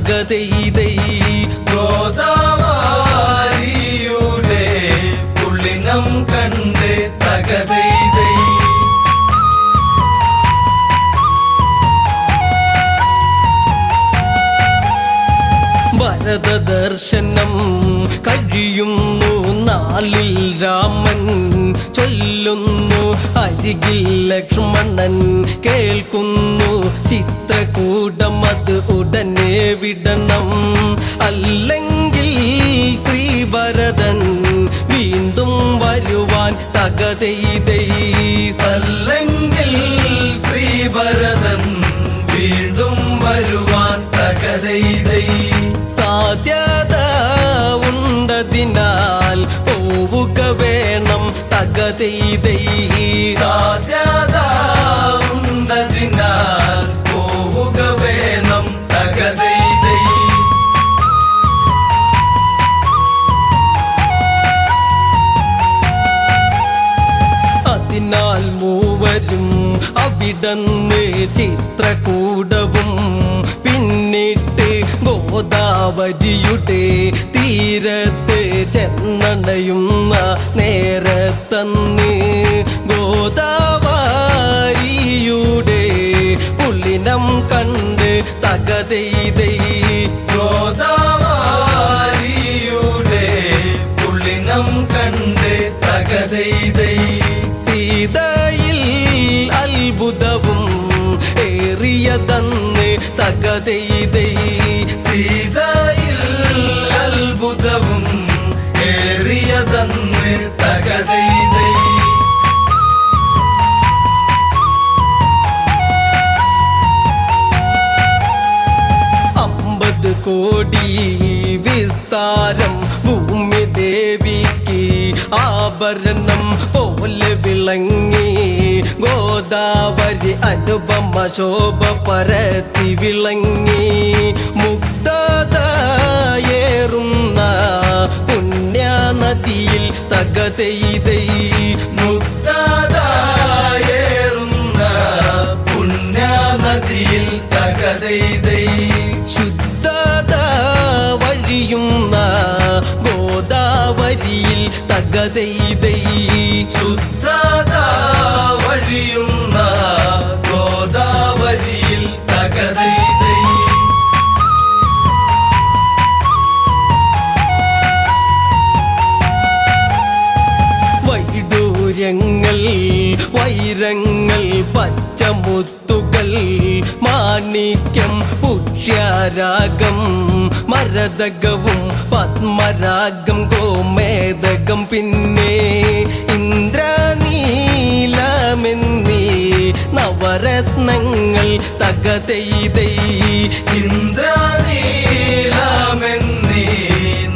തകതൈതൈ ഗോദാവരിയുടെ പുള്ളിനം കണ്ട് തകതൈതൈ ഭരത ദർശനം കഴിയുന്നു നാളിൽ രാമൻ ചൊല്ലുന്നു അരികിൽ ലക്ഷ്മണൻ കേൾക്കുന്നു ചിത്രകൂടം അത് ഉടനെ വിടണം അല്ലെങ്കിൽ ശ്രീഭരതൻ വീണ്ടും വരുവാൻ തകതൈതൈ അല്ലെങ്കിൽ ശ്രീഭരതൻ വീണ്ടും വരുവാൻ തകതൈതൈ സാധ്യത ഉണ്ടതിനാൽ പോവുക വേണം തകതൈതൈ സാധ്യത ഉണ്ടതിനാൽ പോവുക വേണം തകതൈതൈ അതിനാൽ മൂവരും അവിടന്ന് ചിത്രകൂടവും പിന്നിട്ട് ഗോദാവരിയുടെ തീരത്ത് ചെന്നണയുന്ന നേരത്തന്ന് ഗോദാവരിയുടെ പുള്ളിനം കണ്ട് തകതൈതൈ ഗോദാവരിയുടെ പുള്ളിനം കണ്ട് തകതൈതൈ സീതയിൽ അത്ഭുതവും ഏറിയതന്ന് തകതൈതൈ സീതയിൽ അത്ഭുതവും ഏറിയതന്ന് തകതൈതൈ 50 കോടി വിസ്താരം ഭൂമി ദേവിക്ക് ആഭരണം പോലെ വിളങ്ങി ഗോദാവരി അനുപമ ശോഭ പരത്തി വിളങ്ങി മുഗ്ധതയേറുന്ന പുണ്യനദിയിൽ തകതൈതൈ മുഗ്ധതയേറുന്ന പുണ്യനദിയിൽ തകതൈതൈ ശുദ്ധത വഴിയുന്ന ഗോദാവരിയിൽ തകതൈതൈ ശുദ്ധത വഴിയുന്ന ഗോദാവരിയിൽ തകതൈതൈ വൈഡൂര്യങ്ങൾ വൈരങ്ങൾ പച്ചമുത്തുകൾ മാണിക്യം പുഷ്യരാഗം മരതകവും പത്മരാഗം ഗോമേതകം പിന്നെ ഇന്ദ്രനീലമെന്നീ നവരത്നങ്ങൾ തകതൈതൈ ഇന്ദ്രനീലമെന്നീ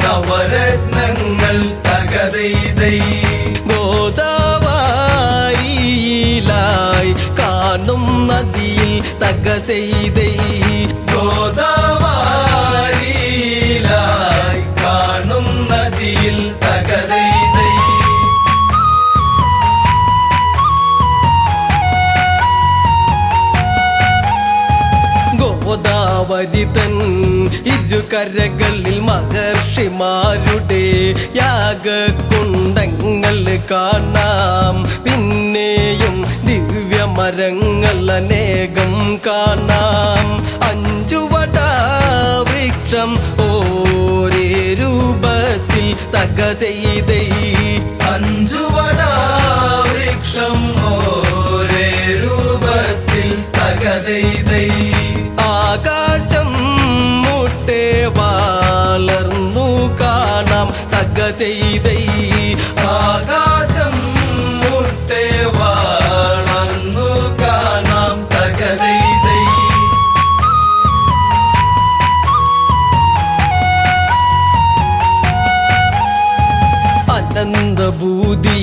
നവരത്നങ്ങൾ തകതൈതൈ ഗോദാവരിയിലായി കാണും നദിയിൽ തകതൈതൈ ഗോദാവരിയിലായി കാണും നദിയിൽ തകതൈതൈ ഗോദാവരിതൻ ഇരുകരകളിൽ മഹർഷിമാരുടെ യാഗകുണ്ടങ്ങൾ കാണാം പിന്നെയും ദിവ്യമരങ്ങൾ അനേകം കാണാം 5 വടവൃക്ഷം ഓരേ രൂപത്തിൽ തകതൈതൈ 5 വടവൃക്ഷം ഓരേ രൂപത്തിൽ തകതൈതൈ ആകാശം മുട്ടെ വളർന്നു കാണാം തകതൈതൈ ആകാശം മുട്ടെ വളർന്നു കാണാം തകതൈതൈ അനന്തഭൂതി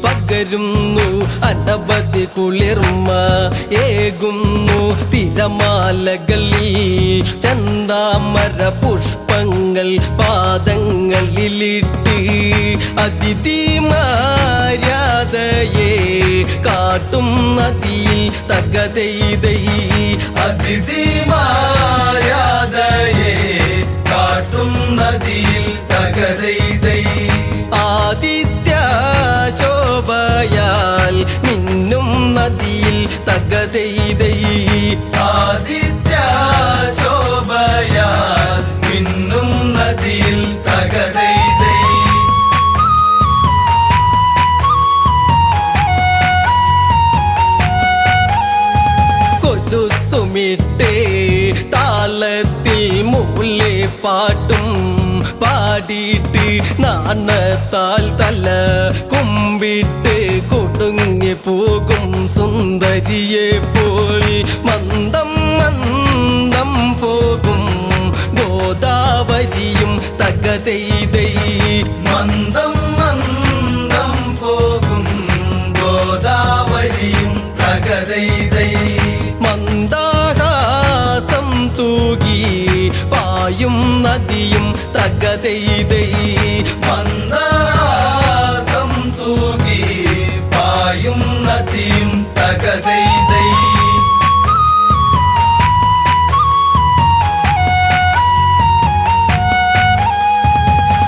പകരുന്നു അനവധി കുളിർമ ഏകുന്നു തിരമാലകളിൽ ചന്താമര പുഷ്പങ്ങൾ പാദങ്ങളിലിട്ട് അതിഥിമാര്യാദയെ കാട്ടും നദിയിൽ തകതൈതൈ അതിഥിമാര്യാദയെ നദിയിൽ തകതെയ്തൈ ആദിത്യ ശോഭയാ മിന്നും നദിയിൽ തകതെയ്തൈ കൊലുസുമിട്ടേ താളത്തിൽ മൂലെ പാട്ടും പാടിയിട്ട് നാണത്താൽ തല കുമ്പിട്ട് കൊടുങ്ങി പോകും സുന്ദരിയെ പോൽ മന്ദം മന്ദം പോകും ഗോദാവരിയും തകതെയ്തൈ മന്ദം മന്ദം പോകും ഗോദാവരിയും തകതെയ്തൈ മന്ദാഹാസം തൂകി പായും നദിയും തകതെയ്തൈ മന്ദാസം തൂകി പായും നദിയും തകതെയ്തൈ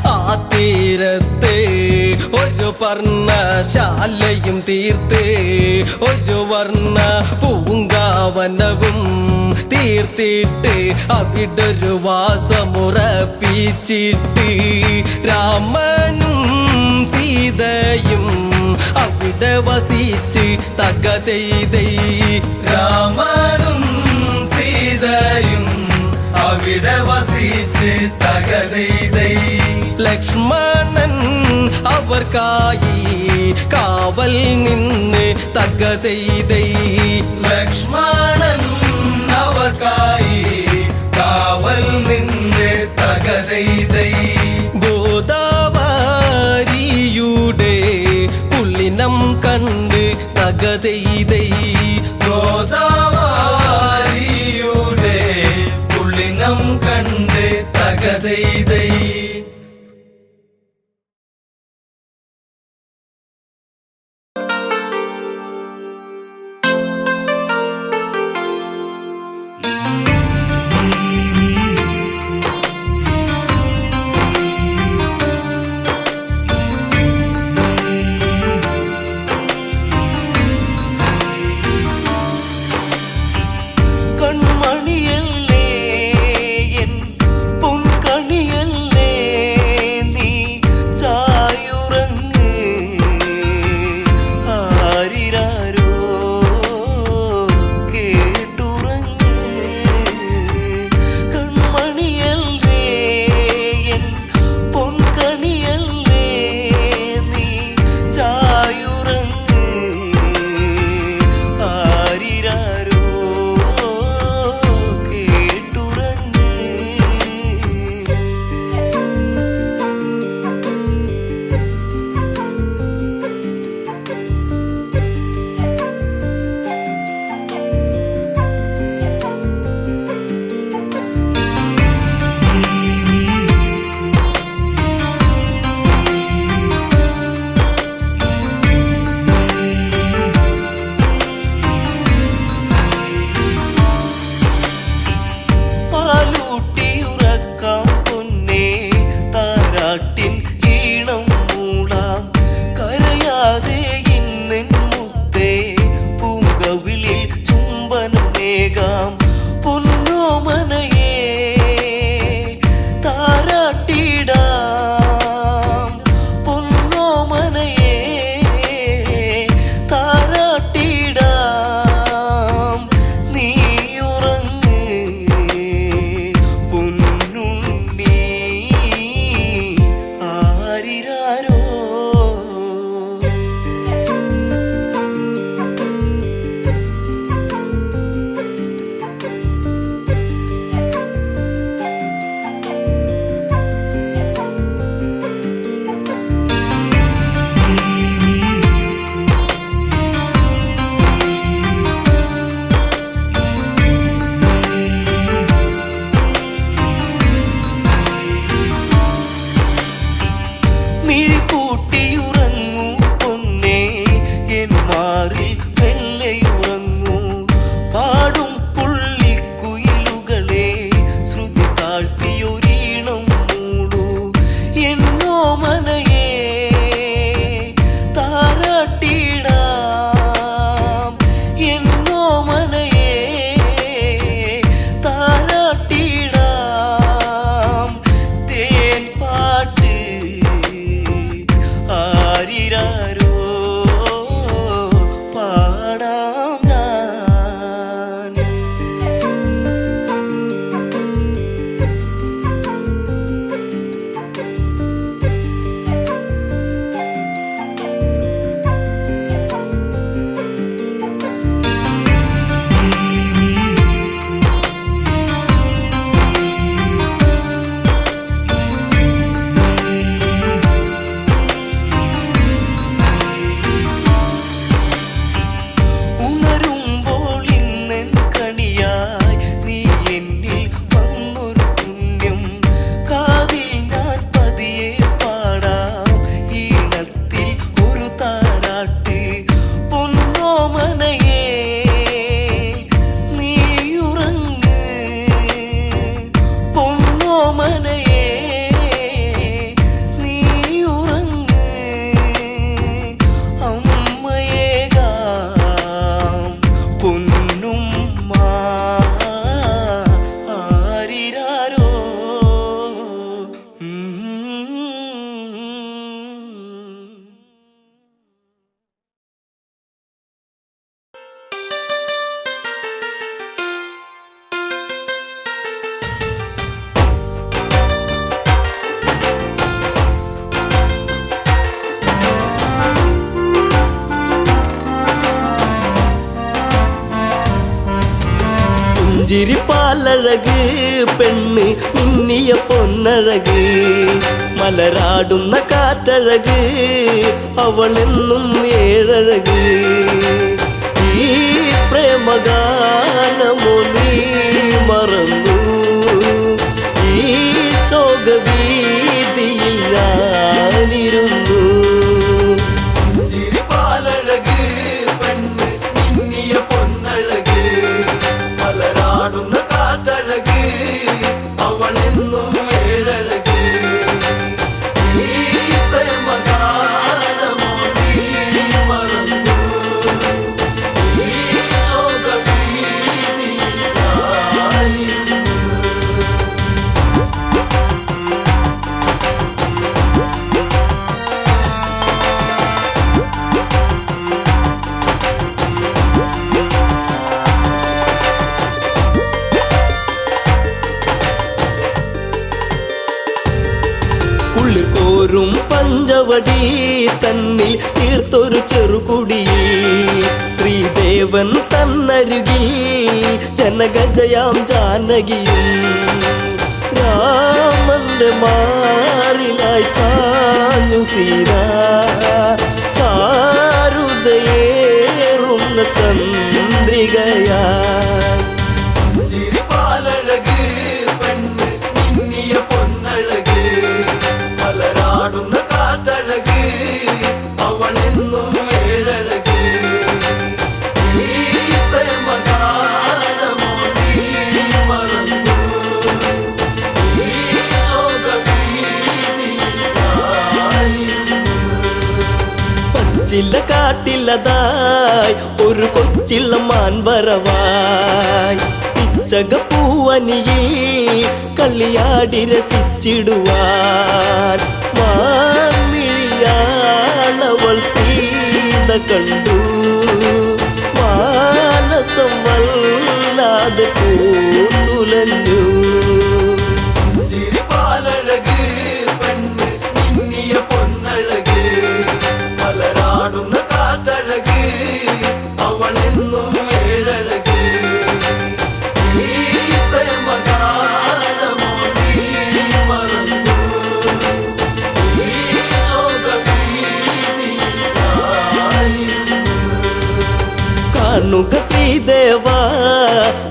ആ തീരത്ത് ഒരു പർണശാലയും തീർത്ത് ഒരു വർണ്ണ പൂങ്കാവനവും തീർത്തിട്ട് അവിടൊരു വാസമുറപ്പിച്ചിട്ട് രാമനും സീതയും അവിടെ വസിച്ച് തകതെയ്തൈ രാമനും സീതയും അവിടെ വസിച്ച് തകതെയ്തൈ ലക്ഷ്മണൻ അവർക്കായി കാവൽ നിന്ന് തകതെയ്തൈ ലക്ഷ്മണൻ അവർക്കായി കാവൽ നിന്ന് തകതെയ്തൈ ഗോദാവരിയുടെ പുള്ളിനം കണ്ട് തകതെയ്തൈ ഗോദാവരിയുടെ പുള്ളിനം കണ്ട് തകതെയ്തൈ കൺമണിയല്ലേ എൻ പൊൻകണിയല്ലേ പുഞ്ചിരിപ്പാലഴക് പെണ്ണ് മിന്നിയ പൊന്നഴക് മലരാടുന്ന കാറ്റഴക് അവളെന്നും ഏഴഴക് ഈ പ്രേമഗാനമോ നീ മറന്നു ഈ ശോകവീതിയിൽ ഞാനിരുന്നു ചിരിപ്പാലഴക് പെണ്ണ് മിന്നിയ പൊന്നഴക് മലരാടുന്ന കാറ്റഴക് അവളെന്നും ഏഴഴക് ഈ പ്രേമഗാനമോ നീ മറന്നു ഈ ശോകവീതിയിൽ ഞാനിരുന്നു. കുളിർകോരും പഞ്ചവടി തന്നിൽ തീർത്തൊരു ചെറുകുടി ശ്രീദേവൻ തന്നരുകിൽ ജനഗജയാം ജാനകിയും രാമന്റെ മാറിലായി ചാഞ്ഞു സീത ചാരുതയേറുന്ന ചന്ദ്രികയായി ചിരിപ്പാലഴക് പെണ്ണ് മിന്നിയ പൊന്നഴക് മലരാടുന്ന കാറ്റഴക് അവളെന്നും ഏഴഴക് ഈ പ്രേമഗാനമോ നീ മറന്നു ഈ ശോകവീതിയിൽ ഞാനിരുന്നു. പച്ചില കാട്ടിലതായി ഒരു കൊച്ചിള്ള മാൻവരവായി പിച്ചകപ്പൂവനിയിൽ കളിയാടി രസിച്ചിടുവാൻ മാൻമിഴിയാളവൾ സീത കണ്ടു മാനസം വല്ലാതെ പൂത്തുലഞ്ഞു ചിരിപ്പാലഴക് പെണ്ണ് മിന്നിയ പൊന്നഴക് മലരാടുന്ന കാറ്റഴക് അവളെന്നും ഏഴഴക് ഈ പ്രേമഗാനമോ നീ മറന്നു ഈ ശോകവീതിയിൽ ഞാനിരുന്നു. കാണുക ശ്രീദേവ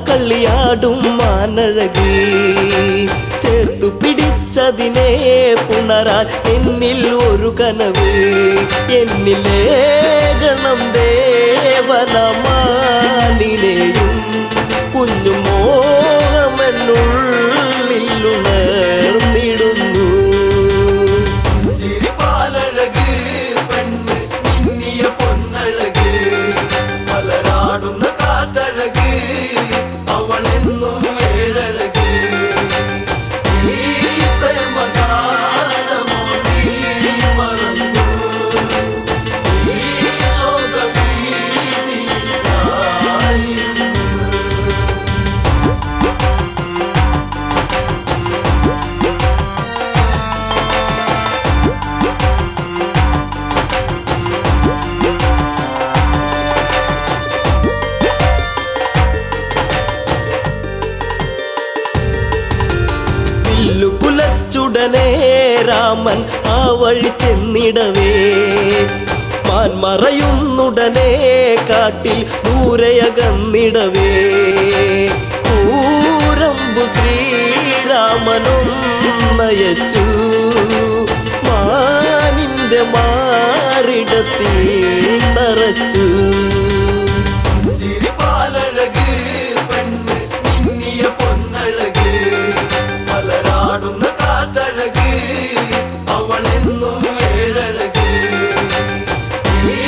കളിയാടും മാനഴകി ചേർത്തു പിടിച്ചതിനെ പുണരാൻ എന്നിൽ ഒരു കനവ് എന്നിലേ ഗണം ദേവനമാനിനെയും കുഞ്ഞു മോഹമെന്നുള്ളിൽ ഉണർന്നിടുന്നു ചിരിപ്പാലഴക് പെണ്ണ് മിന്നിയ പൊന്നഴക് മലരാടുന്ന കാറ്റഴക് അവളെന്നും ഏഴഴക് ഈ പ്രേമഗാനമോ നീ മറന്നു ഈ ശോകവീതിയിൽ ഞാനിരുന്നു. കുലച്ചുടനെ രാമൻ ആ വഴി ചെന്നിടവേ മാൻമറയുന്നുടനെ കാട്ടിൽ ദൂരയകന്നിടവേ കൂരമ്പു ശ്രീരാമനും നയച്ചു മാനിന്റെ മാറിടത്തിൽ തറച്ചു ചിരിപ്പാലഴക് പെണ്ണ് മിന്നിയ പൊന്നഴക് മലരാടുന്ന കാറ്റഴക് അവളെന്നും ഏഴഴക് ഈ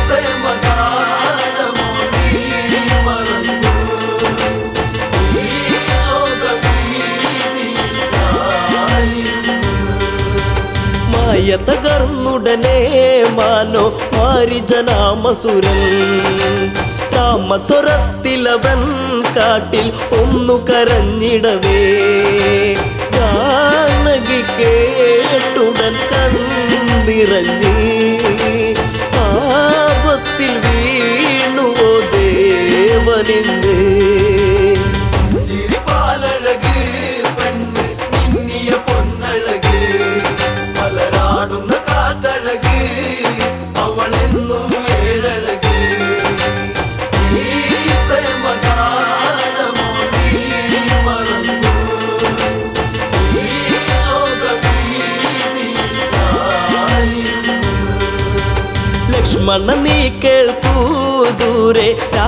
പ്രേമഗാനമോ നീ മറന്നു ഈ ശോകവീതിയിൽ ഞാനിരുന്നു. മായ തകർന്നുടനെ മാനോ മാരിജനാമസുരൻ രാമസ്വരത്തിലവൻ കാട്ടിൽ ഒന്നു കരഞ്ഞിടവേ ജാനകി കേട്ടുടൻ കണ്ണിറങ്ങി ആപത്തിൽ വീണുവോ ദേവനിന്ന്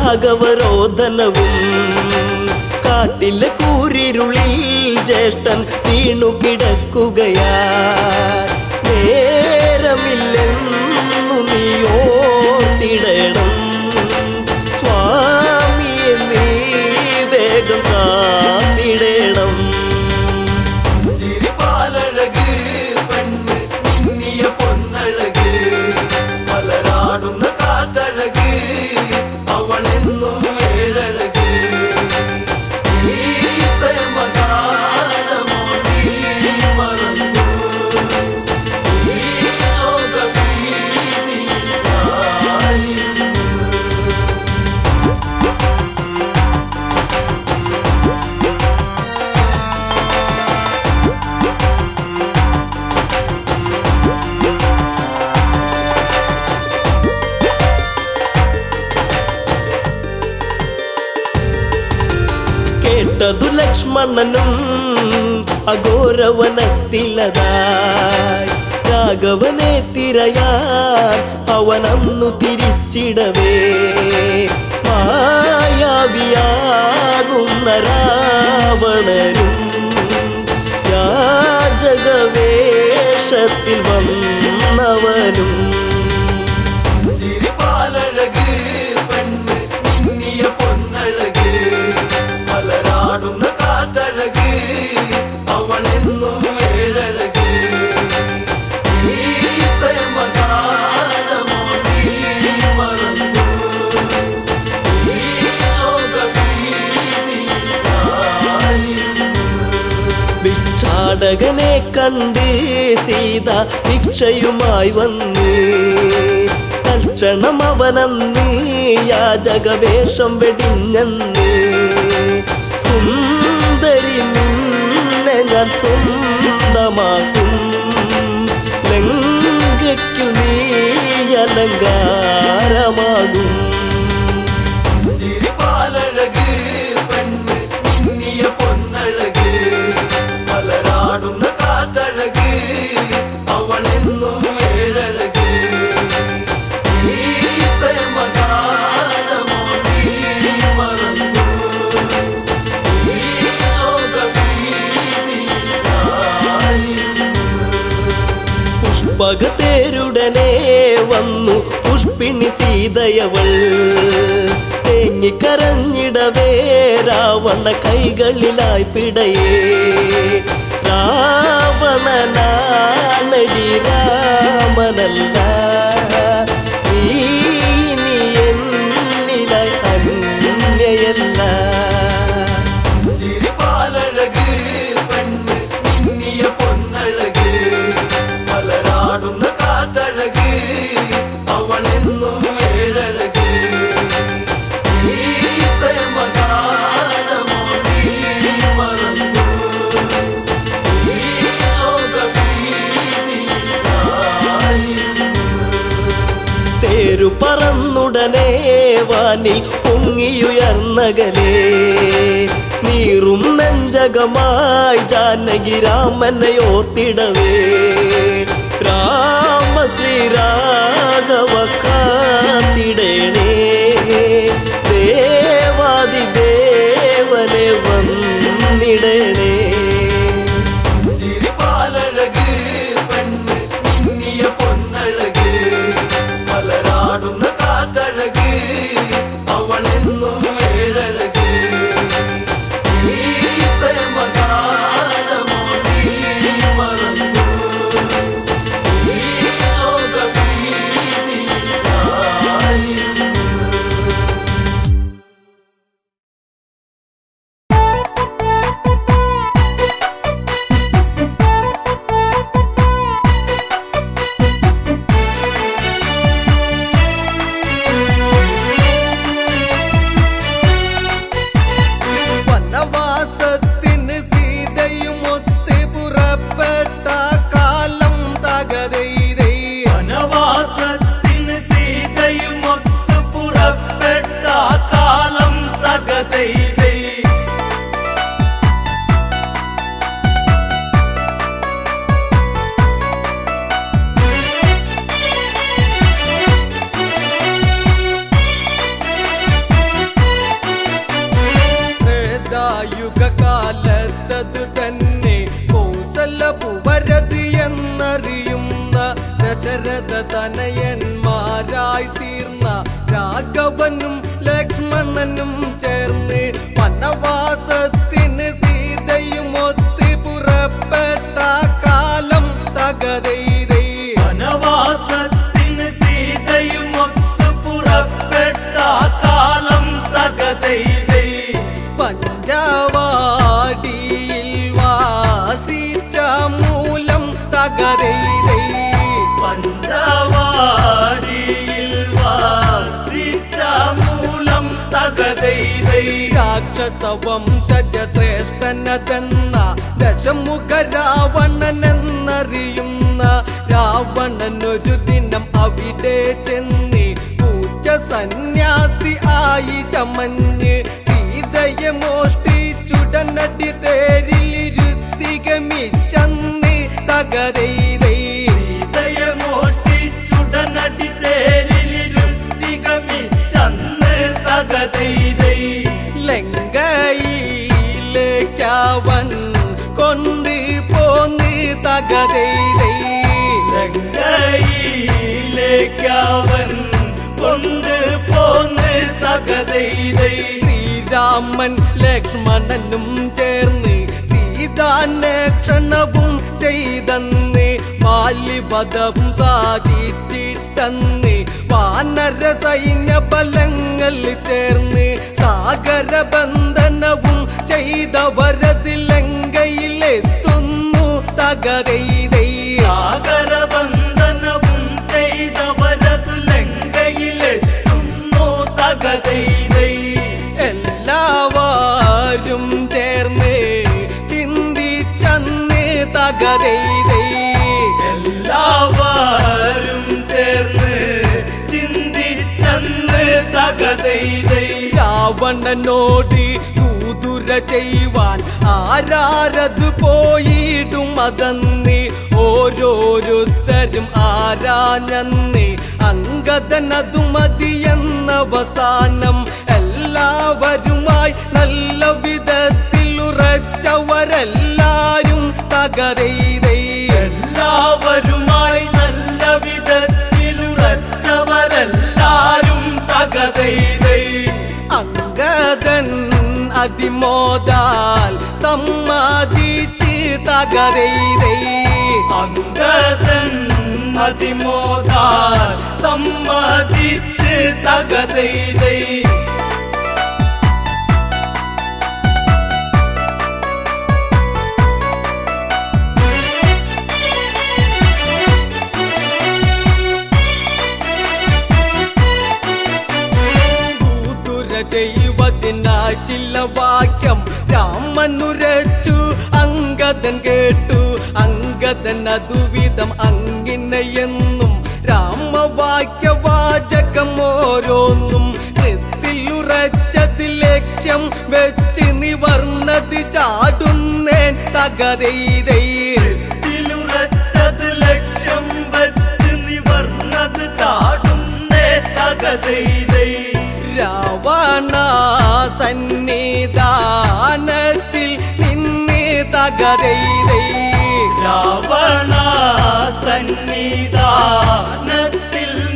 രാഘവരോധനവും കാട്ടിലെ കൂരിരുളിൽ ജ്യേഷ്ഠൻ വീണു കിടക്കുകയാ നേരമില്ലെന്നു നീ ഓർത്തിടണം സ്വാമിയെ നീ വേഗം കാത്തിടണം ചിരിപ്പാലഴക് പെണ്ണ് മിന്നിയ പൊന്നഴക് മലരാടുന്ന കാറ്റഴക് അവളെന്നും ഏഴഴക് ഈ പ്രേമഗാനമോ നീ മറന്നു ഈ ശോകവീതിയായിരുന്നു കേട്ടതു ലക്ഷ്മണനും അഘോരവനത്തിലതായി രാഘവനെ തിരയാൻ അവനന്നു തിരിച്ചിടവേ മായാവിയാകുന്ന രാവണനും യാചകവേഷത്തിൽ വന്നവനും ചിരിപ്പാലഴക് പെണ്ണ് മിന്നിയ പൊന്നഴക് മലരാടുന്ന കാറ്റഴക് അവളെന്നും ഏഴഴക് ഈ പ്രേമഗാനമോ നീ മറന്നു ഈ ശോകവീതിയായിരുന്നു ഭിക്ഷാടകനെ കണ്ട് സീത ഭിക്ഷയുമായി വന്ന് തൽക്ഷണം അവനന്ന് യാചകവേഷം വെടിഞ്ഞന്ന് സുന്ദരി നിന്നെ ഞാൻ സ്വന്തമാക്കും ലങ്കയ്ക്കു നീ അലങ്കാരമാകും ചിരിപ്പാലഴക് പെണ്ണ് മിന്നിയ പൊന്നഴക് മലരാടുന്ന കാറ്റഴക് അവളെന്നും ഏഴഴക് ഈ പ്രേമഗാനമോ നീ മറന്നു ഈ ശോകവീതിയായിരുന്നു പുഷ്പകത്തേരുടനെ വന്നു പുഷ്പിണി സീതയവൾ തേങ്ങിക്കരഞ്ഞിടവേ രാവണ കൈകളിലായി പിടയേ രാവണനാണടി രാമനല്ല നീ ഇനി എന്നിലായി അന്യയല്ല ചിരിപ്പാലഴക് പെണ്ണ് മിന്നിയ പൊന്നഴക് മലരാടുന്ന കാറ്റഴക് അവളെന്നും ഏഴഴക് ഈ പ്രേമഗാനമോ നീ മറന്നു ഈ ശോകവീതിയായിരുന്നു തേരു പറന്നുടനെ വാനിൽ പൊങ്ങിയുയർന്നകലേ നീറും നെഞ്ചകമായി ജാനകി രാമനെ ഓർത്തിടവേ രാമ ശ്രീരാഘവ കാത്തിടേണേ ദേവാദി ദേവനെ വന്നിടണേ ചിരിപ്പാലഴക് പെണ്ണ് മിന്നിയ പൊന്നഴക് മലരാടുന്ന കാറ്റഴക് അവളെന്നും ഏഴഴക് ഈ പ്രേമഗാനമോ നീ മറന്നു ഈ ശോകവീതിയായിരുന്നു യുഗകാലത്തത് തന്നെ കൗസലപുവരത് എന്നറിയുന്ന ദശരഥ തനയന്മാരായി തീർന്ന രാഘവനും ലക്ഷ്മണനും ചേർന്ന് വനവാസത്തിന് സീതയും ഒത്ത് പുറപ്പെട്ട കാലം തകതൈതൈ. വനവാസത്തിന് സീതയും ഒത്ത് പുറപ്പെട്ട കാലം തകതൈതൈ. പഞ്ചവാടിയിൽ വാസിച്ച മൂലം തകതൈതൈ. പഞ്ചവാടിയിൽ വാസിച്ച മൂലം തകതൈതൈ. രാക്ഷസ വംശജ ശ്രേഷ്ഠനതെന്ന ദശമുഖ രാവണനെന്നറിയുന്ന രാവണനൊരു ദിനം അവിടെ ചെന്ന് പൂച്ച സന്യാസി ആയി ചമഞ്ഞ് സീതയെ മോഷ്ടിച്ചുടനടി തേരിലിരുത്തി ഗമിച്ചന്ന് തകരൈതൈ. സീതയെ മോഷ്ടിച്ചുടനടി തേരിലിരുത്തി ഗമിച്ചന്ന് തകതൈതൈ. ലങ്കയിലേക്കവൻ കൊണ്ട് പോന്ന് തകതൈതൈ. ലങ്കയിലേക്കവൻ കൊണ്ട് പോന്ന് തകതൈതൈ. ശ്രീരാമൻ ലക്ഷ്മണനും ചേർന്ന് സീതാന്വേഷണവും ചെയ്തന്ന് ബാല്യവധം സാധിച്ചിട്ടന്ന് വാനര സൈന്യ ബലങ്ങൾ ചേർന്ന് സാഗരബന്ധനവും ചെയ്തവരത് ലങ്കയിലെത്തുന്നു തകരൈതൈ. സാഗരബന്ധനവും ചെയ്തവരത് ലങ്കയിലെത്തുന്നു തകതൈതൈ. എല്ലാവരും ചേർന്ന് ചിന്തിച്ചന്ന് തകരൈതൈ. എല്ലാവരും ചേർന്ന് ചിന്തിച്ചന്ന് തകതൈതൈ. രാവണനോട് ദൂതുര ചെയ്യുവാൻ ആരാരത് പോയിടും അതെന്ന് ഓരോരുത്തരും ആരാഞ്ഞന്ന് അങ്കദനതു മതിയെന്നവസാനം എല്ലാവരുമായി നല്ല വിധത്തിൽ ഉറച്ചവരെല്ലാരും തകരൈതൈ. എല്ലാവരുമായി നല്ല വിധത്തിൽ ഉറച്ചവരെല്ലാരും തകതൈതൈ. അങ്കദൻ അതിമോദാൽ സമ്മതിച്ച് തകരൈതൈ. അങ്കദൻ അതിമോദാൽ സമ്മതിച്ച് തകതൈതൈ. ചെയ്വതിനായി ചില വാക്യം രാമനുരച്ചു അങ്കദൻ കേട്ടു. അങ്കദൻ അതുവിധം അങ്ങിനെയെന്നും രാമവാക്യവാചകം ഓരോന്നും നെത്തിലുറച്ചത് ലക്ഷ്യം വെച്ച് നിവർന്നത് ചാടുന്നേൻ തകരൈതൈ. ത്തിലുറച്ചത് ലക്ഷ്യം വെച്ച് നിവർന്നത് ചാടുന്നേ തകതൈതൈ. രാവണ സന്നിധാനത്തിൽ നിന്ന് തകരൈതൈ. രാവണ സന്നിധാനത്തിൽ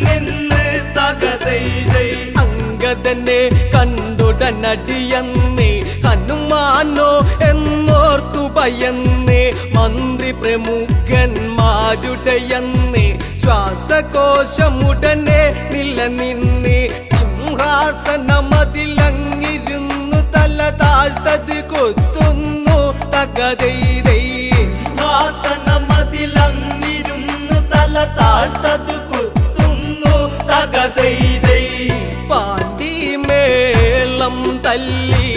നിന്ന് തകതൈതൈ. അങ്കദനെ കണ്ടുടനടിയന്ന് ഹനുമാനോ എന്നോർത്തു ഭയന്ന് മന്ത്രി പ്രമുഖന്മാരുടെയന്ന് ശ്വാസകോശമുടനെ നിലനിന്ന് സിംഹാസനമതിലങ്ങിരുന്നു തല താഴ്ത്തത് കൊത്തുന്നു തകരൈതൈ. സിംഹാസനമതിലങ്ങിരുന്നു തല താഴ്ത്തത് കൊത്തുന്നു തകതൈതൈ. പാണ്ടിമേളം തല്ലി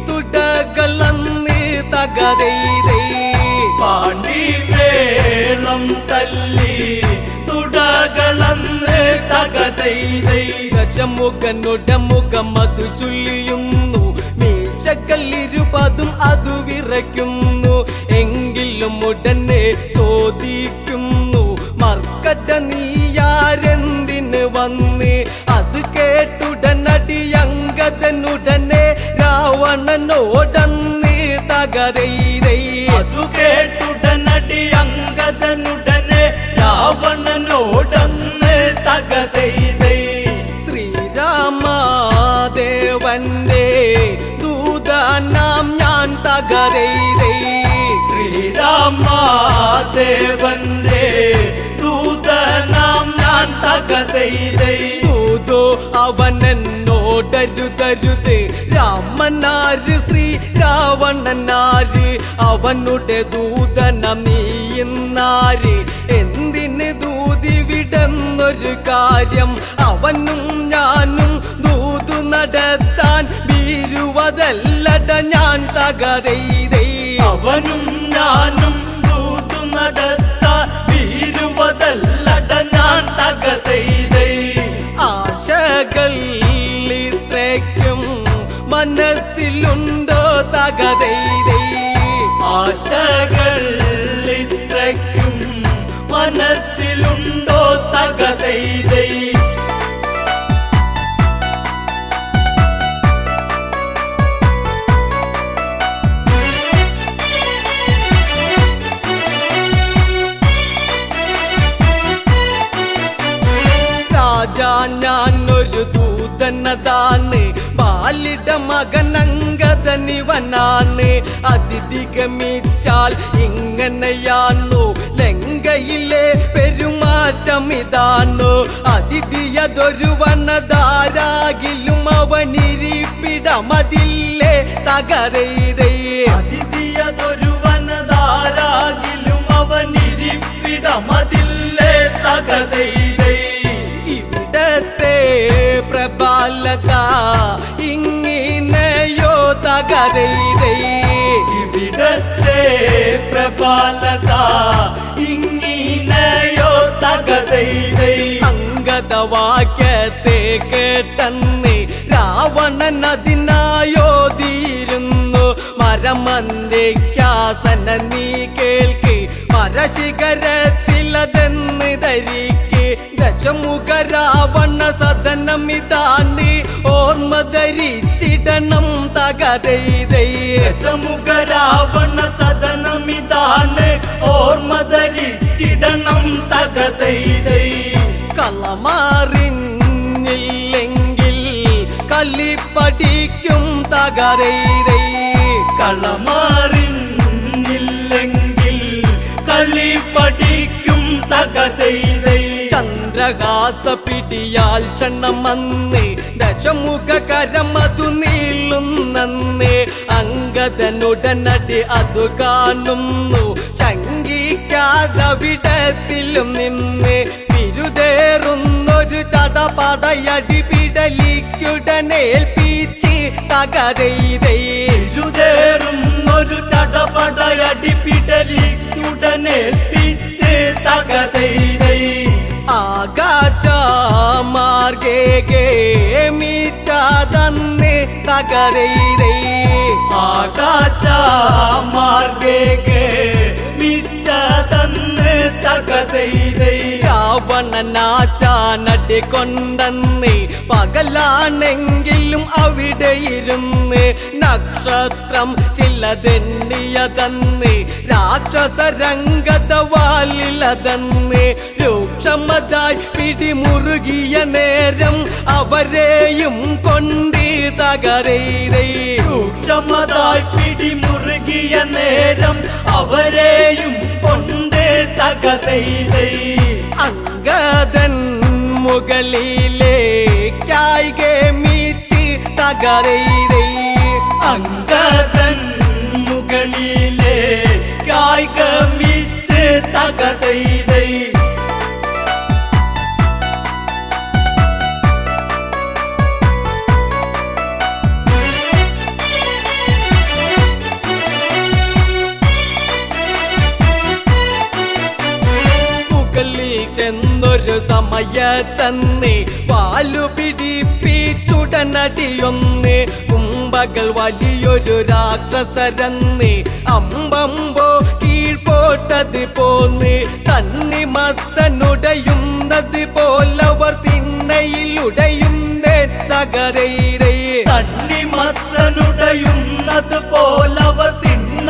തുടകളന്ന് തകരൈതൈ. പാണ്ടിമേളം തല്ലി തുടകളന്ന് തകതൈതൈ. ദശമുഖനുടമുഖം അതു ചൊല്ലിയുന്നു മീശക്കല്ലിരുപതും അതു വിറയ്ക്കുന്നു. എങ്കിലും ഉടനെ ചോദിക്കുന്നു മർക്കട നീയാരെന്തിന് വന്ന്. അത് കേട്ടുടനടി അങ്കദനുടനെ രാവണനോടന്ന് തകരൈരൈ. അതു കേട്ടുടനടി അങ്കദനുടനെ രാവണനോടന്ന് തകതൈതൈ. ശ്രീരാമദേവന്റെ ദൂതനാം ഞാൻ തകരൈരൈ. ശ്രീരാമദേവന്റെ ദൂതനാം ഞാൻ തകതൈതൈ. ദൂതോ അവനെന്നോടരുതരുത്, രാമനാര് ശ്രീ രാവണനാര്, അവനുടെ ദൂതനം നീയുന്നാര്. എന്തിന് ദൂതിവിടുന്നൊരു കാര്യം, അവനും ഞാനും ദൂതു നടത്താൻ വീരുവതല്ലട ഞാൻ തകരൈരൈ. അവനും ഞാനും ദൂതു നടത്താൻ വീരുവതല്ലട ഞാൻ തകതൈതൈ. ആശകൾ ഇത്രയ്ക്കും മനസ്സിലുണ്ടോ തകരൈരൈ. ആശകൾ ഇത്രയ്ക്കും മനസ്സിലുണ്ടോ തകതൈതൈ. രാജാ ഞാനൊരു ദൂതനതാണ്, ബാലിട മകനങ്കദനിവനാണ്. അതിഥിഗമിച്ചാൽ ഇങ്ങനെയാണു, ലങ്കയിലെ പെരുമാറ്റം ഇതാണു. അതിഥിയതൊരു വനതാരാകിലും അവനിരിപ്പിടമതില്ലേ തകരൈരൈ. അതിഥിയതൊരു വനതാരാകിലും അവനിരിപ്പിടമതില്ലേ തകതൈതൈ. ഇവിടത്തെ പ്രബലത ഇങ്ങനെയോ തകരൈരൈ. ഇവിടത്തെ പ്രബലത ഇങ്ങനെയോ തകതൈതൈ. അങ്കദവാക്യത്തെ കേട്ടെന്ന് രാവണൻ അതിനായോതിയിരുന്നു. മരമന്ദിക്കാസന നീ കേൾക്ക്, മരശിഖരത്തിലതെന്ന് ധരിക്ക്. ദശമുഖ രാവണ സദനമിതാണ്, ഓർമ്മ ധരിച്ചിടണം തകരൈരൈ. ദശമുഖ രാവണ സദനമിതാണ്, ഓർമ്മ ധരിച്ചിടണം തകതൈതൈ. കളമാറിഞ്ഞില്ലെങ്കിൽ കല്ലിപ്പടിക്കും തകരൈരൈ. കളമാറിഞ്ഞില്ലെങ്കിൽ കളി പഠിക്കും തകതൈതൈ. ചന്ദ്രഹാസ പിടിയാൽ ക്ഷണമന്ന്, ദശമുഖ കരമതു നീളുന്നന്ന്. അങ്കദനുടനടി അതു കാണുന്നു, ശങ്കിക്കാതവിടത്തിലും നിന്ന്. വിരുദേറുന്നൊരു ചടപടയടി പിടലിക്കുടനേൽപ്പിച്ച് തകരൈരൈ. ഇരുതേറും ഒരു ചടപടയടി പിടലിക്കുടനേൽപ്പിച്ച് തകതൈതൈ. ആകാശമാർഗേ മീറ്റാതന്ന് തകരൈരൈ. ആകാശ മാർഗേ മിച്ചതന്ന് തകതൈതൈ. രാവണനാശാനടി കൊണ്ടെന്ന്, പകലാണെങ്കിലും അവിടെ ഇരുന്ന്. നക്ഷത്രം ചിലതെണ്ണിയതന്ന്, രാക്ഷസരംഗതവാലിലതന്ന്. രൂക്ഷമതായി പിടിമുറുകിയ നേരം അവരെയും കൊണ്ട് തകരൈരൈ. സൂക്ഷ്മതായി പിടിമുറുകിയ നേരം അവരെയും കൊണ്ട് തകതൈതൈ. അങ്കദൻ മുകളിലേക്കായി ഗമിച്ച് തകരൈരൈ. അങ്കദൻ മുകളിലെ കായികമിച്ച് തകതൈതൈ. ചെന്നൊരു സമയത്തന്ന് പാലു പിടിപ്പിച്ചുടനടിയൊന്ന്. കുംഭകൾ വലിയൊരു രാക്ഷസരന്ന്, അമ്പമ്പോ കീഴ്പോട്ടത് പോന്ന്. തണ്ണിമത്തനുടയുന്നത് പോലവർ തിണ്ണയിലുടയുന്നേ തകരൈരൈ. തണ്ണിമത്തനുടയുന്നത് പോലവർ തിണ്ണ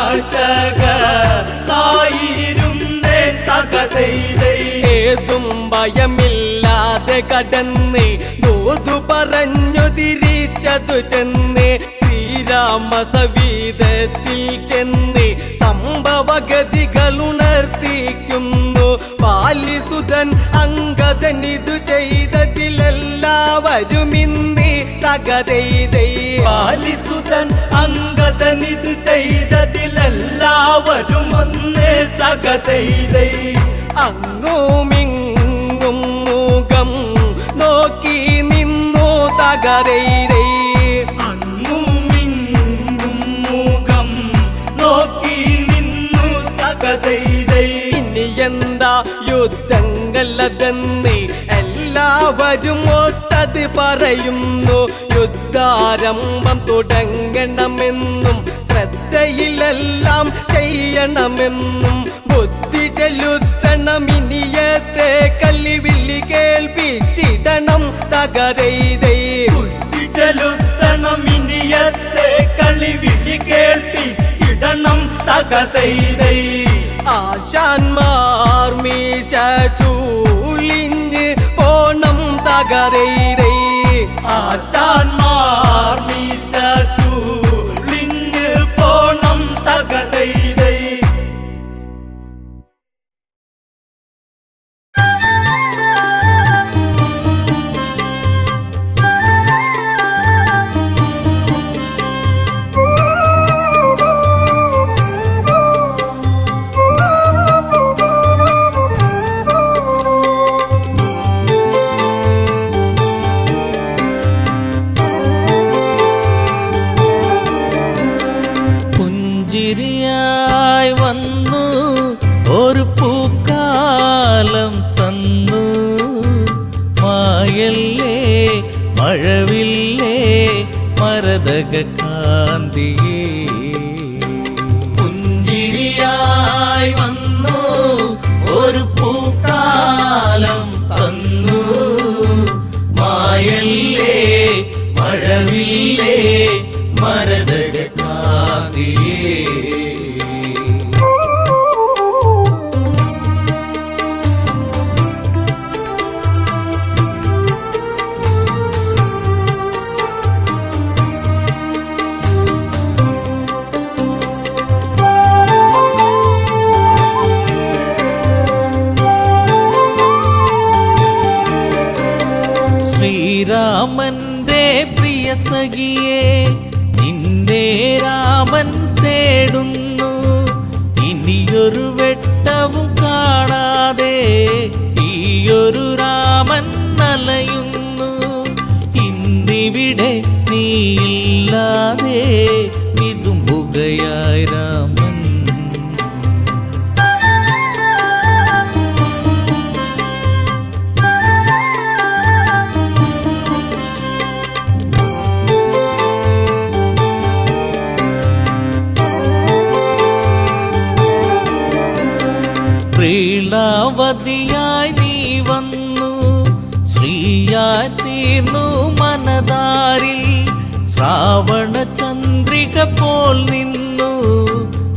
കാഴ്ചകളായിരുന്നേ തകതൈതൈ. ഏതും ഭയമില്ലാതെ കടന്ന് ദൂതു പറഞ്ഞു തിരിച്ചതു ചെന്ന് ശ്രീരാമ സവീതത്തിൽ ചെന്ന് സംഭവഗതികൾ ഉണർത്തിക്കുന്നു. പാലിസുതൻ അംഗദൻ ഇതു ചെയ്തതിലെല്ലാവരും ഇന്ന് തകതൈതൈ. പാലിസുതൻ അംഗദനിത് ചെയ്തതിലെല്ലാവരും ഒന്ന് തകതൈതൈ. അങ്ങുമിങ്ങും മുഖം നോക്കി നിന്നു തകതൈതൈ. അങ്ങുമിങ്ങും മുഖം നോക്കി നിന്നു തകതൈതൈ. ഇനി എന്താ യുദ്ധങ്ങളതെന്ന് എല്ലാവരും ഒത്തത് പറയുന്നു. യുദ്ധാരംഭം തുടങ്ങണമെന്നും ശ്രദ്ധയിലെല്ലാം ചെയ്യണമെന്നും ബുദ്ധി ചെലുത്തണം. ഇനിയത്തെ കല്ലിവിളി കേൾപ്പിച്ചിടണം തകതൈതൈ. ബുദ്ധി ചെലുത്തണം. ഇനിയത്തെ കളിവിളി കേൾപ്പിച്ചിടണം തകതൈതൈ. ആശാന്മാർ മീശ ചൂളിഞ്ഞ് പോണം തകതൈതൈ. ആശാന്മാർ മീശ ചൂളിഞ്ഞ് പോണം തകതൈതൈ. പുഞ്ചിരിയായി വന്നു ഒരു പൂക്കാലം തന്നു. മായല്ലേ മഴവില്ലേ മരതക കാന്തിയേ. പുഞ്ചിരിയായി വന്നു ഒരു പൂക്കാലം തന്നു. മായല്ലേ മഴവില്ലേ മരതക കാന്തിയേ. ശ്രീരാമന്റെ പ്രിയ സഖിയെ നിന്റെ രാമൻ തേടുന്നു. ഇനിയൊരു വെട്ടവും കാണാതെ ഈയൊരു രാമൻ അലയുന്നു. ഇന്നിവിടെ നീയില്ലാതെ വിതുമ്പുകയായി രാമൻ. പ്രീളാവതിയായി നീ വന്നു. ശ്രീയായി തീർന്നു മനതാരിൽ. ശ്രാവണ ചന്ദ്രിക പോൽ നിന്നു.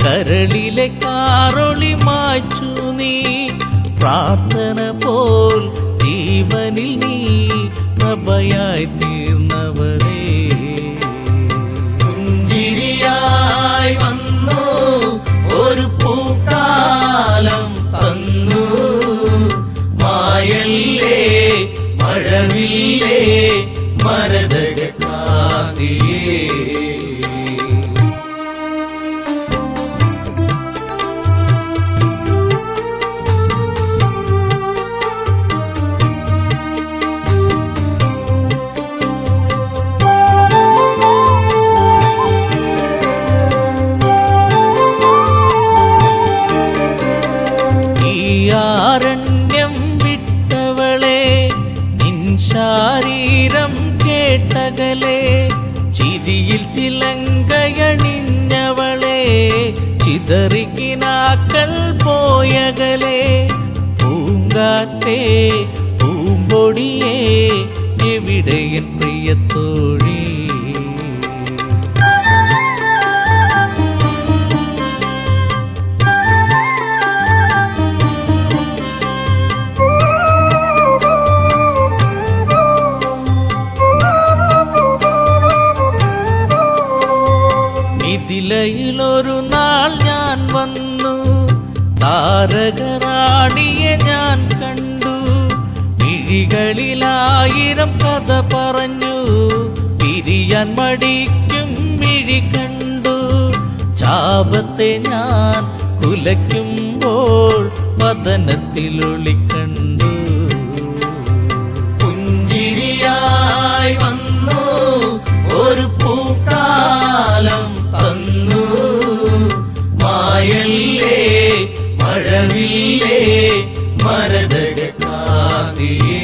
കരളിലെ കാറൊളി മായ്ച്ചു നീ. പ്രാർത്ഥന പോൽ ജീവനിൽ നീ പ്രഭയായി തീർന്നവളേ. പുഞ്ചിരിയായി വന്നു ഒരു പൂക്കാലം തന്നു. മായല്ലേ മഴവില്ലേ മരതക കാന്തിയേ. ആരണ്യം വിട്ടവളെ നിൻ ശാരീരം കേട്ടകലെ. ചിരിയിൽ ചിലങ്കയണിഞ്ഞവളെ ചിതറിക്കിനാക്കൾ പോയകലെ. പൂങ്കാറ്റേ പൂമ്പൊടിയേ എവിടെയൻ പ്രിയത്തോഴി. ഇടയിലൊരു നാൾ ഞാൻ വന്നു, താരകറാണിയെ ഞാൻ കണ്ടു. മിഴികളിലായിരം കഥ പറഞ്ഞു, പിരിയാൻ മടിക്കും മിഴി കണ്ടു. ചാപത്തെ ഞാൻ കുലയ്ക്കുമ്പോൾ വദനത്തിലൊളിക്കണ്ടു. പുഞ്ചിരിയായി വന്നു ഒരു പൂക്കാലം തന്നു, മായല്ലേ മഴവില്ലേ മരതക കാതിയേ.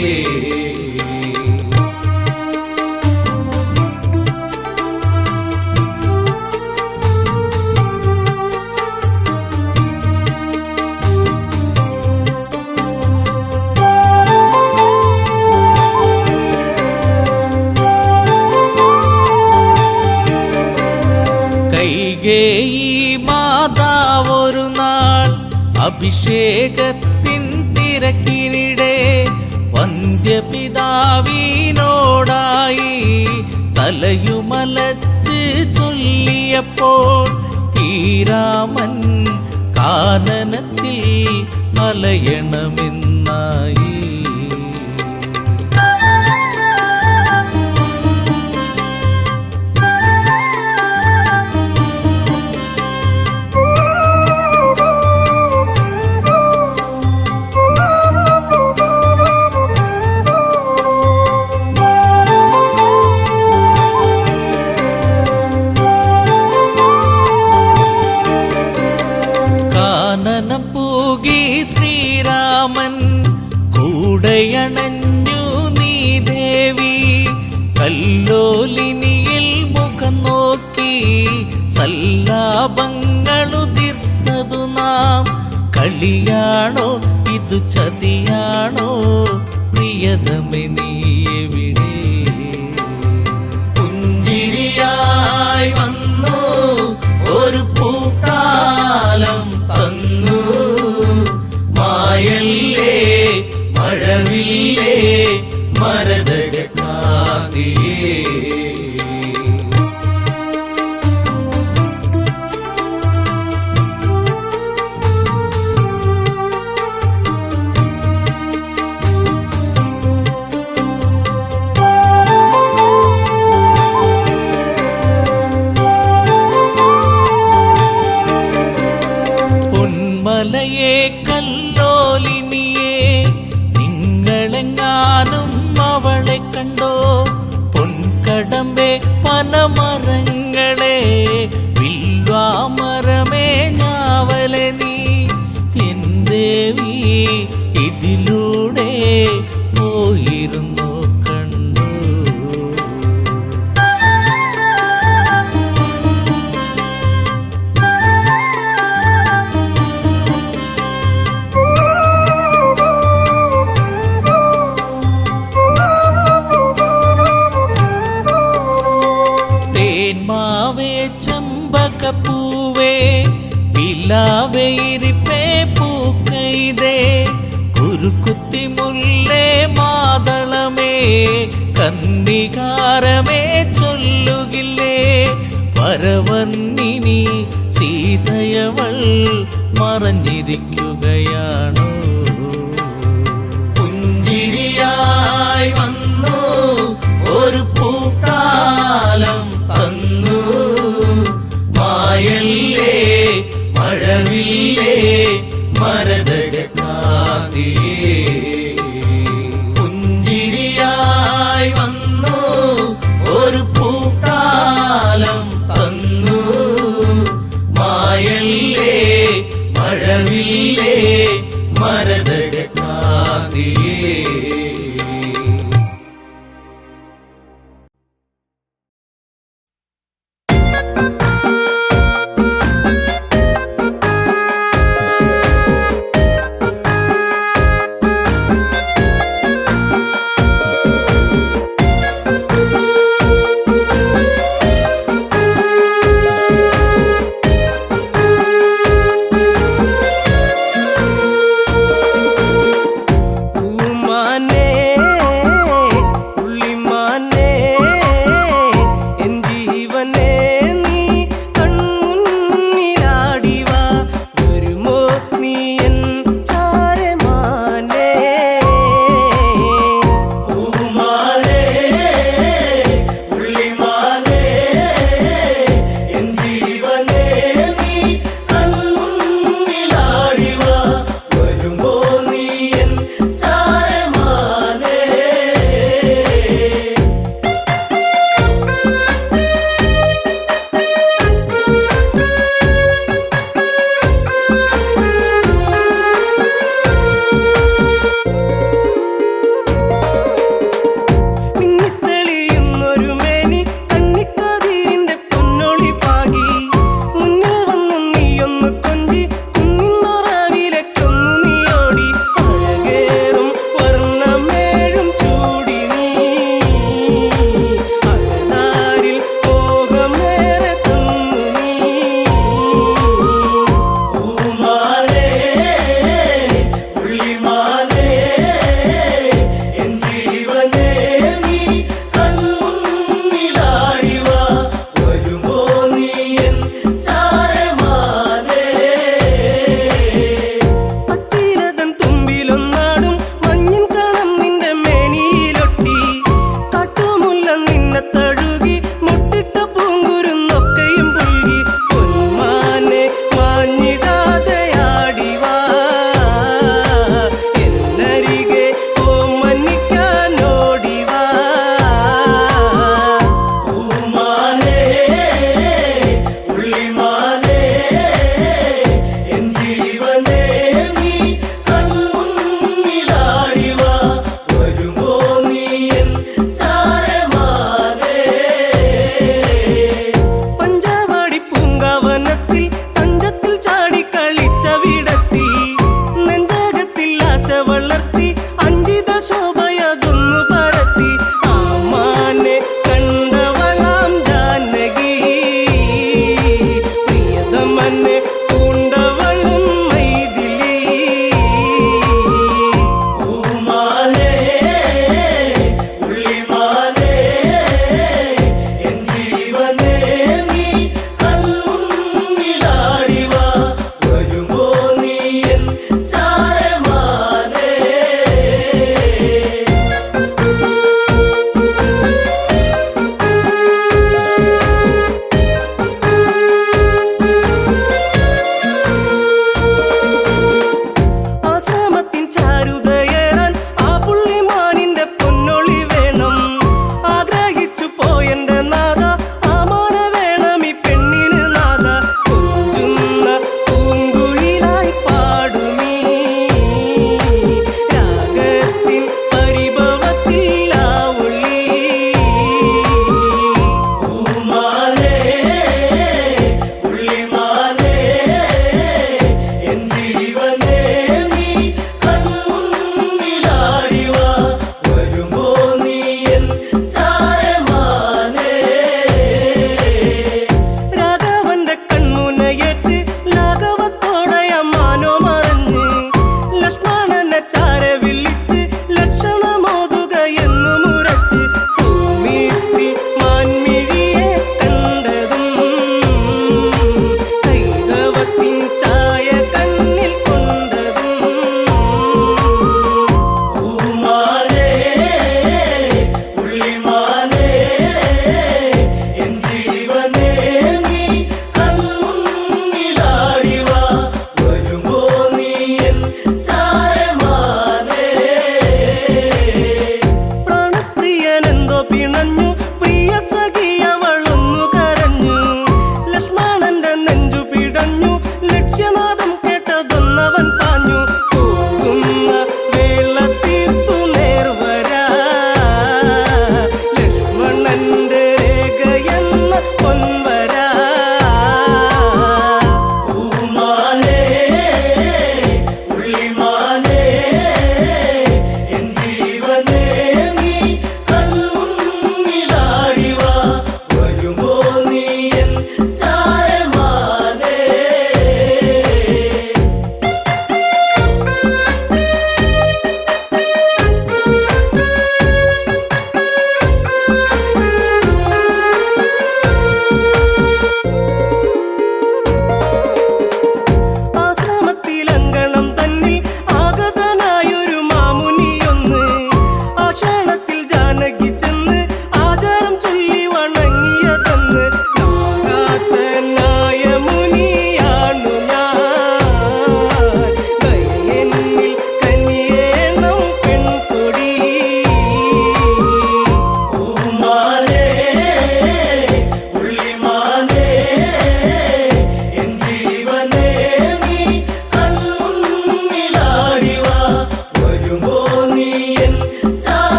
കൈകേയി മാതാവൊരു നാൾ അഭിഷേകത്തിൻ തിരക്കിനിടെ വന്ധ്യപിതാവിനോടായി തലയുമലച്ച് ചൊല്ലിയപ്പോൾ ഈ രാമൻ കാനനത്തിൽ അലയണമെന്നായി. കാനനം പൂകി ശ്രീരാമൻ കൂടയണഞ്ഞു നീ ദേവി. കല്ലോലിനിയിൽ മുഖം നോക്കി സല്ലാപങ്ങളുതിർത്തതു നാം. കളിയാണോ ഇതു ചതിയാണോ പ്രിയതമേ നീ എവിടെ? പുഞ്ചിരിയായി വന്നു ഒരു പൂക്കാലം തന്നു, മായല്ലേ മഴവില്ലേ മരതക കാതിയേ. പൊന്മലയെ കല്ലോലിനിയെ നിങ്ങളെങ്ങാനും അവളെ കണ്ടോ? പൊൻകടമ്പെ പനമരങ്ങളെ വിൽവാമരമേ ഞാവലെ നീ എൻ ദേവി ഇതിലൂടെ പോയിരുന്നു കണ്ടു. തേന്മാവേ ചെമ്പകപ്പൂവേ പിലാവേരിപ്പേ പൂക്കൈതേ കുരുക്കുത്തി മുല്ലേ മാതളമേ കന്ദികാരമേ ചൊല്ലുകില്ലേ വരവർണ്ണിനി സീതയവൾ മറഞ്ഞിരിക്കുകയാണോ? പുഞ്ചിരിയായി വന്നു ഒരു പൂക്കാലം തന്നു, മായല്ലേ മഴവില്ലേ മരതക കാതിയേ. പുഞ്ചിരിയായി വന്നു ഒരു പൂക്കാലം തന്നു, മായല്ലേ മഴവില്ലേ